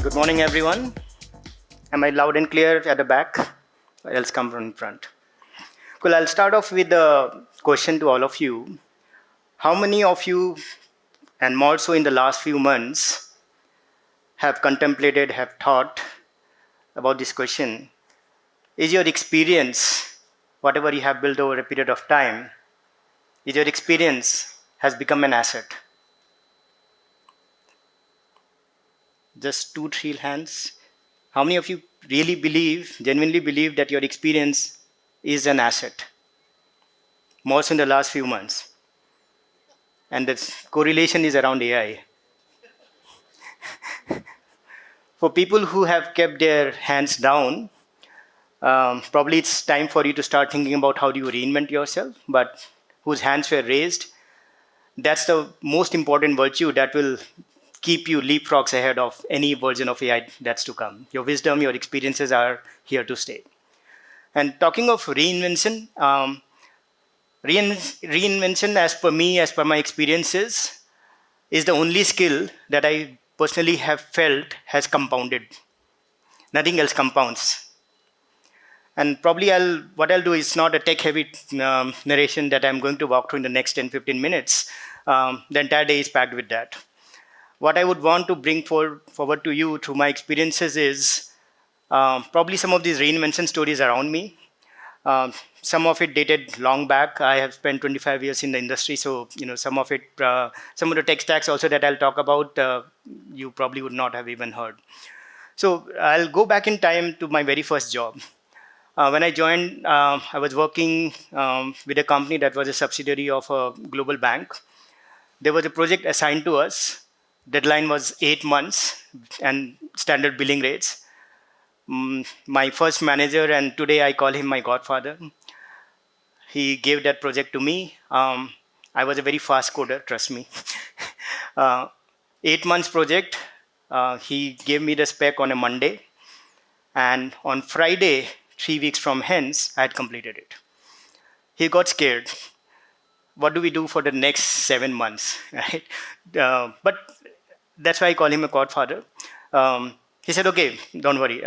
Good morning, everyone. Am I loud and clear at the back? Or else come from in front. Cool, I'll start off with a question to all of you. How many of you, and more so in the last few months, have contemplated, have thought about this question? Is your experience, whatever you have built over a period of time, is your experience has become an asset? Just 2, 3 hands. How many of you really believe, genuinely believe that your experience is an asset? More so in the last few months. And the correlation is around AI. For people who have kept their hands down, probably it's time for you to start thinking about how do you reinvent yourself, but whose hands were raised, that's the most important virtue that will keep you leapfrogs ahead of any version of AI that's to come. Your wisdom, your experiences are here to stay. And talking of reinvention, reinvention as per me, as per my experiences, is the only skill that I personally have felt has compounded. Nothing else compounds. And probably what I'll do is not a tech-heavy narration that I'm going to walk through in the next 10, 15 minutes. The entire day is packed with that. What I would want to bring forward to you through my experiences is probably some of these reinvention stories around me. Some of it dated long back. I have spent 25 years in the industry, so some of it, some of the tech stacks also that I'll talk about, you probably would not have even heard. So I'll go back in time to my very first job. When I joined, I was working with a company that was a subsidiary of a global bank. There was a project assigned to us. Deadline was 8 months and standard billing rates. My first manager, and today I call him my godfather, he gave that project to me. I was a very fast coder, trust me. 8 months project, he gave me the spec on a Monday, and on Friday, 3 weeks from hence, I had completed it. He got scared. What do we do for the next 7 months, right? But that's why I call him a godfather. He said, okay, don't worry.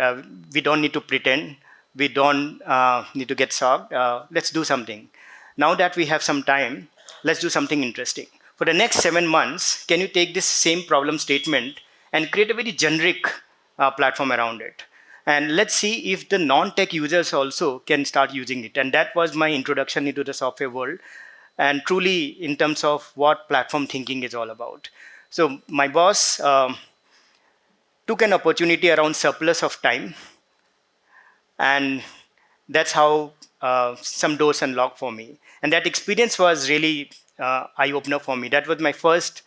We don't need to pretend. We don't need to get shocked. Let's do something. Now that we have some time, let's do something interesting. For the next 7 months, can you take this same problem statement and create a very generic platform around it? And let's see if the non-tech users also can start using it. And that was my introduction into the software world, and truly in terms of what platform thinking is all about. So my boss took an opportunity around surplus of time, and that's how some doors unlocked for me. And that experience was really eye-opener for me. That was my first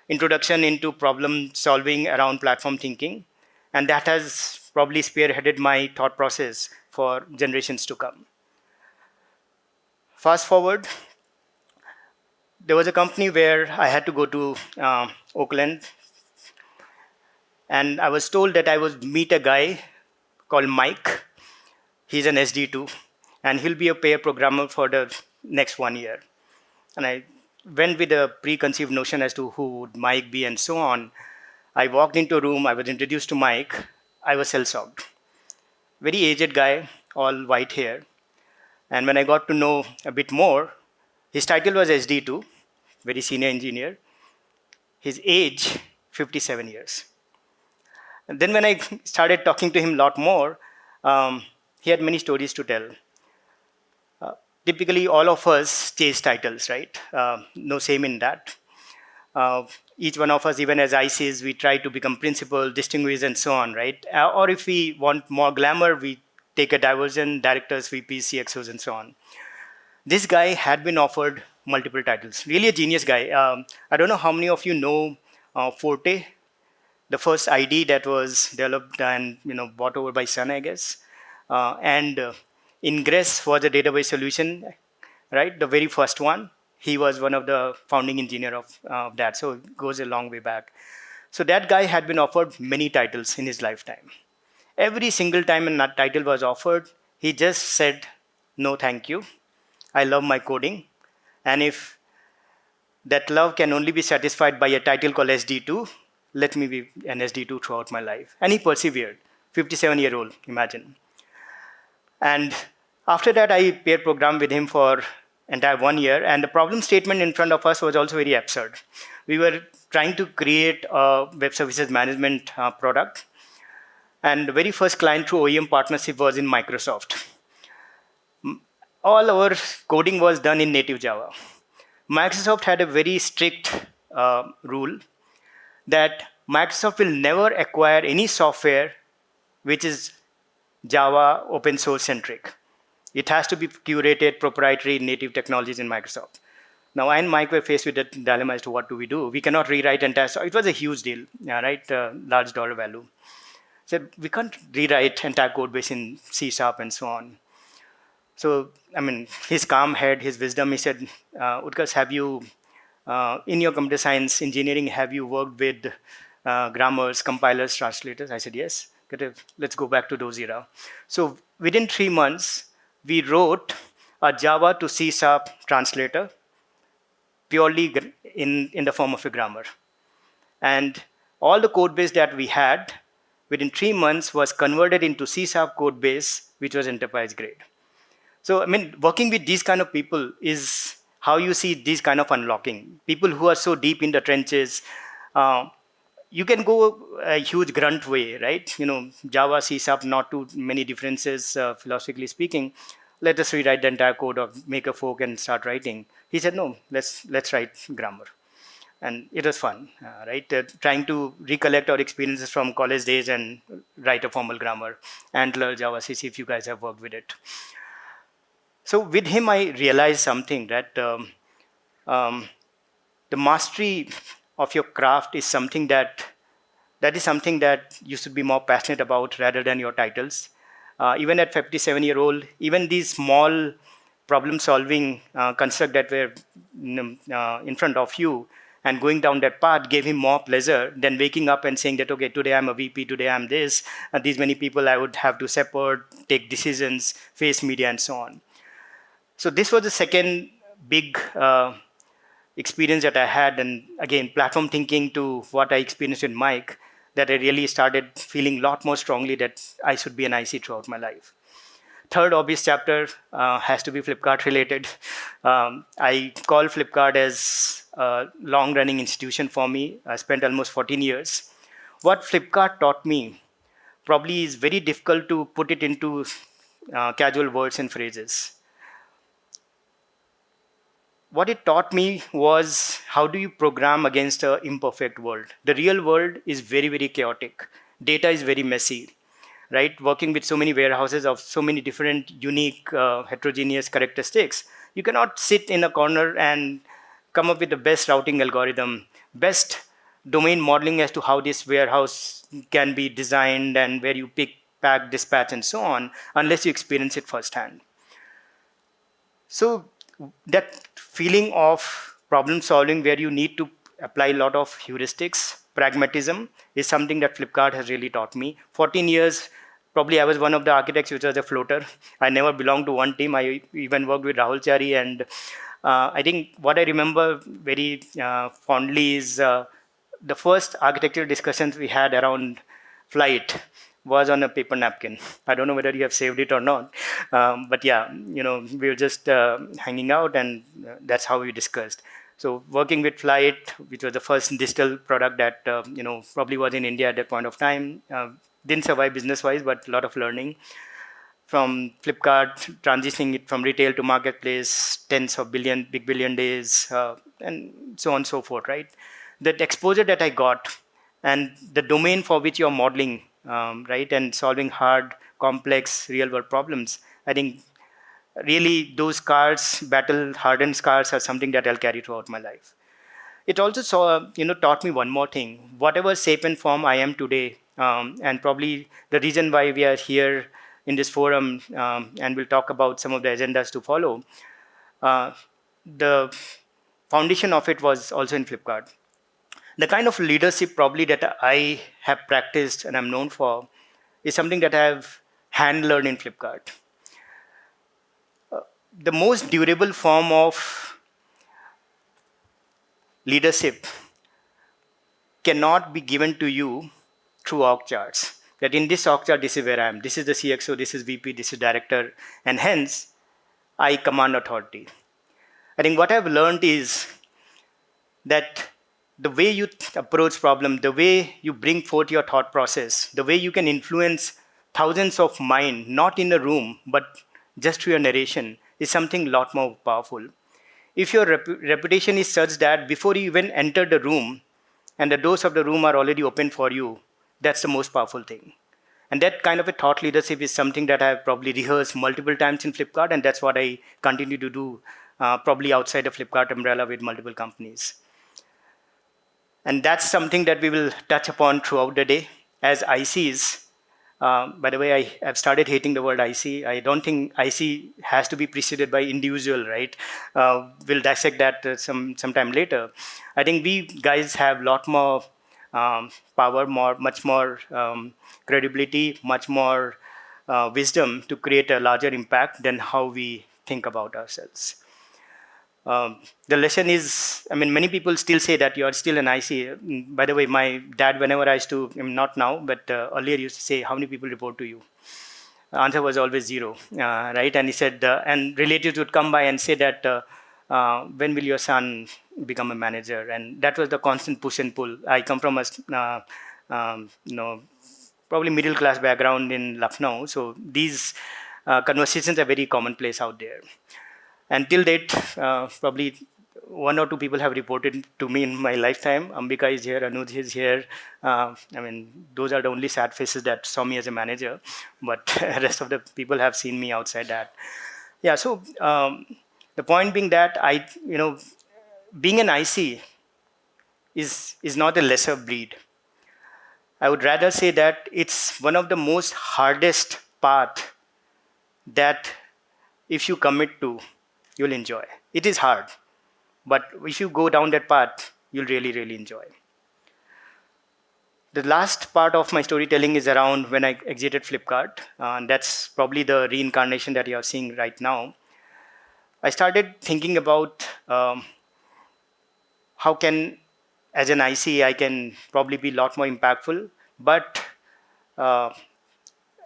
introduction into problem solving around platform thinking, and that has probably spearheaded my thought process for generations to come. Fast forward, there was a company where I had to go to Oakland, and I was told that I would meet a guy called Mike. He's an SD2, and he'll be a pair programmer for the next 1 year. And I went with a preconceived notion as to who would Mike be and so on. I walked into a room, I was introduced to Mike. I was shell-shocked. Very aged guy, all white hair. And when I got to know a bit more, his title was SD2, very senior engineer. His age, 57 years. And then when I started talking to him a lot more, he had many stories to tell. Typically, all of us chase titles, right? No shame in that. Each one of us, even as ICs, we try to become principal, distinguished, and so on, right? Or if we want more glamour, we take a diversion, directors, VPs, CXOs, and so on. This guy had been offered multiple titles. Really a genius guy. I don't know how many of you know Forte, the first ID that was developed and bought over by Sun, I guess. And Ingress was a database solution, right? The very first one. He was one of the founding engineer of that, so it goes a long way back. So that guy had been offered many titles in his lifetime. Every single time a title was offered, he just said, no, thank you. I love my coding. And if that love can only be satisfied by a title called SD2, let me be an SD2 throughout my life. And he persevered. 57-year-old, imagine. And after that, I pair programmed with him for entire 1 year. And the problem statement in front of us was also very absurd. We were trying to create a web services management product. And the very first client through OEM partnership was in Microsoft. All our coding was done in native Java. Microsoft had a very strict rule that Microsoft will never acquire any software which is Java open source centric. It has to be curated, proprietary, native technologies in Microsoft. Now, I and Mike were faced with a dilemma as to what do we do. We cannot rewrite entire. So it was a huge deal, right? Large dollar value. So we can't rewrite entire code base in C# and so on. So, I mean, his calm head, his wisdom, he said, Utkarsh, have you, in your computer science engineering, have you worked with grammars, compilers, translators? I said, yes. Let's go back to those era. So within 3 months, we wrote a Java to C# translator purely in the form of a grammar. And all the code base that we had within 3 months was converted into C# code base, which was enterprise grade. So, I mean, working with these kind of people is how you see these kind of unlocking. People who are so deep in the trenches, you can go a huge grunt way, right? You know, Java, C#, not too many differences, philosophically speaking. Let us rewrite the entire code or make a fork and start writing. He said, no, let's write grammar. And it was fun, right? Trying to recollect our experiences from college days and write a formal grammar. Antler, Java, CC, if you guys have worked with it. So with him, I realized something that the mastery of your craft is something that is something that you should be more passionate about rather than your titles. Even at 57-year-old, even these small problem-solving construct that were in front of you and going down that path gave him more pleasure than waking up and saying that, okay, today I'm a VP, today I'm this, these many people I would have to support, take decisions, face media, and so on. So this was the second big experience that I had. And again, platform thinking to what I experienced with Mike, that I really started feeling a lot more strongly that I should be an IC throughout my life. Third obvious chapter has to be Flipkart related. I call Flipkart as a long-running institution for me. I spent almost 14 years. What Flipkart taught me probably is very difficult to put it into casual words and phrases. What it taught me was how do you program against an imperfect world. The real world is very, very chaotic. Data is very messy, right? Working with so many warehouses of so many different, unique, heterogeneous characteristics, you cannot sit in a corner and come up with the best routing algorithm, best domain modeling as to how this warehouse can be designed and where you pick, pack, dispatch, and so on, unless you experience it firsthand. So that feeling of problem solving where you need to apply a lot of heuristics, pragmatism is something that Flipkart has really taught me. 14 years, probably I was one of the architects which was a floater. I never belonged to one team. I even worked with Rahul Chari, and I think what I remember very fondly is the first architectural discussions we had around flight was on a paper napkin. I don't know whether you have saved it or not, but yeah, you know, we were just hanging out, and that's how we discussed. So working with Flight, which was the first digital product that you know, probably was in India at that point of time, didn't survive business-wise, but a lot of learning. From Flipkart, transitioning it from retail to marketplace, tens of billion, big billion days, and so on and so forth, right? That exposure that I got and the domain for which you're modeling, right, and solving hard, complex, real-world problems, I think really those scars, battle-hardened scars, are something that I'll carry throughout my life. It also taught me one more thing. Whatever shape and form I am today, and probably the reason why we are here in this forum, and we'll talk about some of the agendas to follow, the foundation of it was also in Flipkart. The kind of leadership probably that I have practiced and I'm known for is something that I've hand learned in Flipkart. The most durable form of leadership cannot be given to you through org charts. That in this org chart, this is where I am. This is the CXO, this is VP, this is director, and hence I command authority. I think what I've learned is that the way you approach problem, the way you bring forth your thought process, the way you can influence thousands of mind, not in a room, but just through your narration, is something a lot more powerful. If your reputation is such that before you even enter the room and the doors of the room are already open for you, that's the most powerful thing. And that kind of a thought leadership is something that I've probably rehearsed multiple times in Flipkart, and that's what I continue to do, probably outside the Flipkart umbrella with multiple companies. And that's something that we will touch upon throughout the day as ICs. By the way, I have started hating the word IC. I don't think IC has to be preceded by individual, right? We'll dissect that sometime later. I think we guys have a lot more power, much more credibility, much more wisdom to create a larger impact than how we think about ourselves. The lesson is, I mean, many people still say that you are still an IC. By the way, my dad, whenever I used to, not now, but earlier used to say, how many people report to you? The answer was always zero, right? And he said, and relatives would come by and say that, when will your son become a manager? And that was the constant push and pull. I come from a, probably middle class background in Lucknow. So these conversations are very commonplace out there. Until date, probably one or two people have reported to me in my lifetime. Ambika is here, Anuj is here. I mean, those are the only sad faces that saw me as a manager, but the rest of the people have seen me outside that. Yeah, so the point being that being an IC is not a lesser breed. I would rather say that it's one of the most hardest path that if you commit to, you'll enjoy. It is hard, but if you go down that path, you'll really, really enjoy. The last part of my storytelling is around when I exited Flipkart, and that's probably the reincarnation that you're seeing right now. I started thinking about how can, as an IC, I can probably be a lot more impactful, but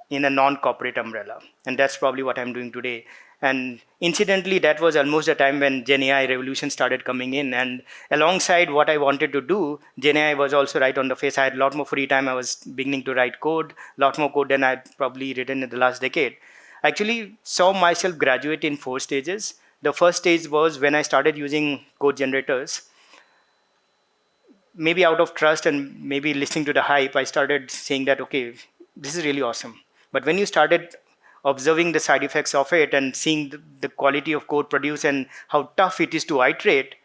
in a non-corporate umbrella. And that's probably what I'm doing today. And incidentally, that was almost the time when Gen AI revolution started coming in. And alongside what I wanted to do, Gen AI was also right on the face. I had a lot more free time. I was beginning to write code, a lot more code than I'd probably written in the last decade. I actually saw myself graduate in 4 stages. The first stage was when I started using code generators. Maybe out of trust and maybe listening to the hype, I started saying that, okay, this is really awesome. But when you started observing the side effects of it and seeing the quality of code produced and how tough it is to iterate,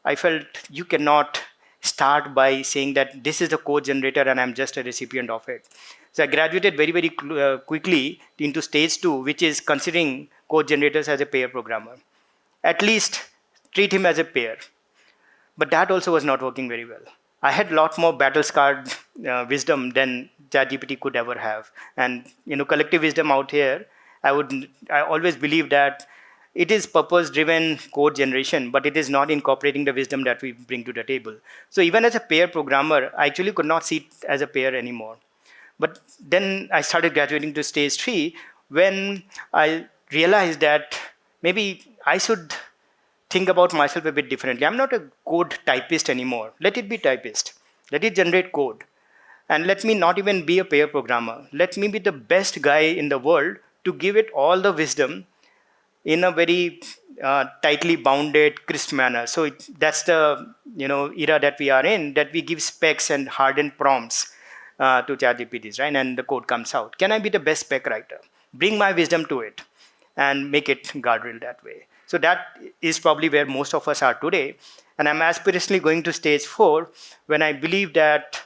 I felt you cannot start by saying that this is the code generator and I'm just a recipient of it. So I graduated very, very quickly into stage 2, which is considering code generators as a pair programmer. At least treat him as a pair. But that also was not working very well. I had a lot more battle-scarred wisdom than ChatGPT could ever have. And collective wisdom out here, I always believe that it is purpose-driven code generation, but it is not incorporating the wisdom that we bring to the table. So even as a pair programmer, I actually could not see it as a pair anymore. But then I started graduating to stage 3 when I realized that maybe I should think about myself a bit differently. I'm not a code typist anymore. Let it be typist. Let it generate code. And let me not even be a pair programmer. Let me be the best guy in the world to give it all the wisdom in a very tightly bounded, crisp manner. So that's the era that we are in, that we give specs and hardened prompts to ChatGPTs, right? And the code comes out. Can I be the best spec writer? Bring my wisdom to it and make it guardrail that way. So that is probably where most of us are today. And I'm aspirationally going to stage 4 when I believe that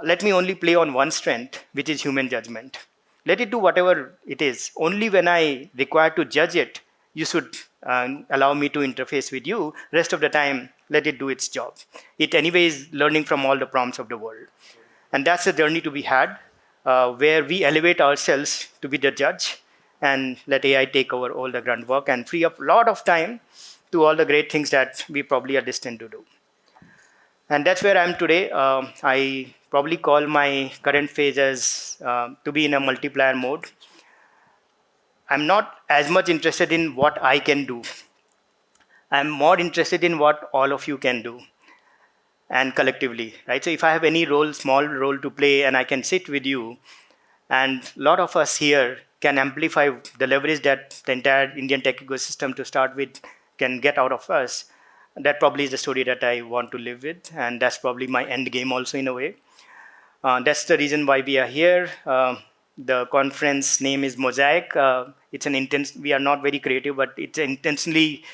let me only play on one strength, which is human judgment. Let it do whatever it is. Only when I require to judge it, you should allow me to interface with you. Rest of the time, let it do its job. It anyway is learning from all the prompts of the world. And that's a journey to be had, where we elevate ourselves to be the judge and let AI take over all the grunt work and free up a lot of time to all the great things that we probably are destined to do. And that's where I am today. I probably call my current phase as to be in a multiplier mode. I'm not as much interested in what I can do. I'm more interested in what all of you can do and collectively, right? So if I have any role, small role to play, and I can sit with you, and a lot of us here can amplify the leverage that the entire Indian tech ecosystem to start with can get out of us, that probably is the story that I want to live with, and that's probably my end game also in a way. That's the reason why we are here. The conference name is Mosaic. It's an intense. We are not very creative, but it's an intentionally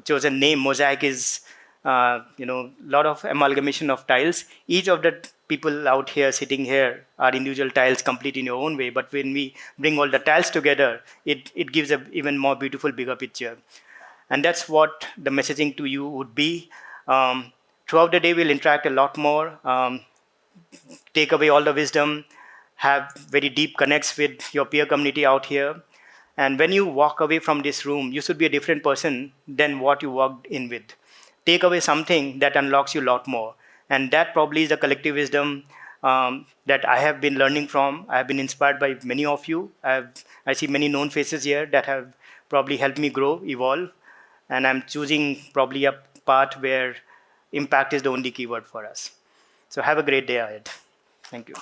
chosen name. Mosaic is, a lot of amalgamation of tiles. Each of the people out here sitting here are individual tiles, complete in your own way. But when we bring all the tiles together, it gives a even more beautiful, bigger picture. And that's what the messaging to you would be. Throughout the day, we'll interact a lot more. Take away all the wisdom, have very deep connects with your peer community out here. And when you walk away from this room, you should be a different person than what you walked in with. Take away something that unlocks you a lot more. And that probably is the collective wisdom that I have been learning from. I have been inspired by many of you. I see many known faces here that have probably helped me grow, evolve. And I'm choosing probably a path where impact is the only keyword for us. So have a great day ahead. Thank you.